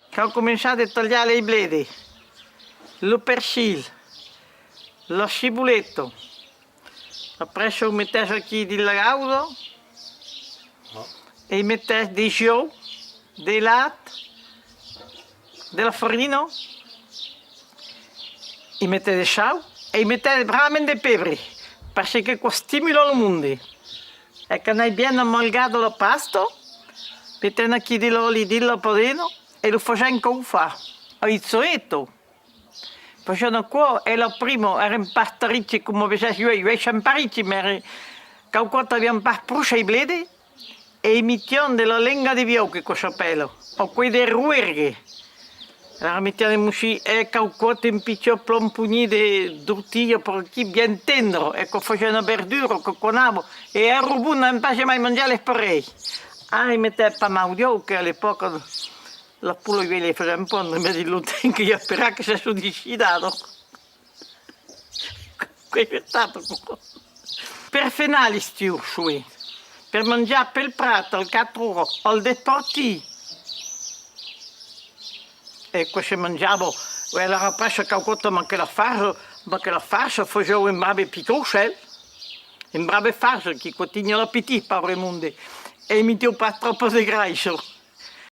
che ho cominciato a tagliare i bledi, il persil, lo cibuletto, ho preso un metteso qui di raudo e metteso di gio, di latte, della farina, e mettete del sal e mettete veramente dei pepe, perché questo stimola il mondo. E quando hai ben amalgato la pasta, mettete qui dell'olio di lampadino e lo facciamo come fa, a izzoetto. Facciamo qua e la prima era un pastaricci come dicevo io sono paricci, ma qualcosa abbiamo bruciato i bledi e mettiamo della lenga di vioche con sapello, o quei dei ruerghi. Allora mettiamo e qualcosa un piccolo plompugni di tortiglia per chi bien tendero, ecco facciamo verdura, cocconavo, e a rubù non piace mai mangiare sparei. Ah, metteva pas maudio che all'epoca la pula io le faceva un po' non mi dilute che io speravo che si è decidato. Questo è stato per finale stiu sui, per mangiare per il prato, al 4 ore, al deporti. E questo mangiavo, allora presso qualcosa ma che la farsa facevo un bravo picocel, un bravo farsa che continua l'appetito, povero mondo, e mi dio pas troppo di grasso.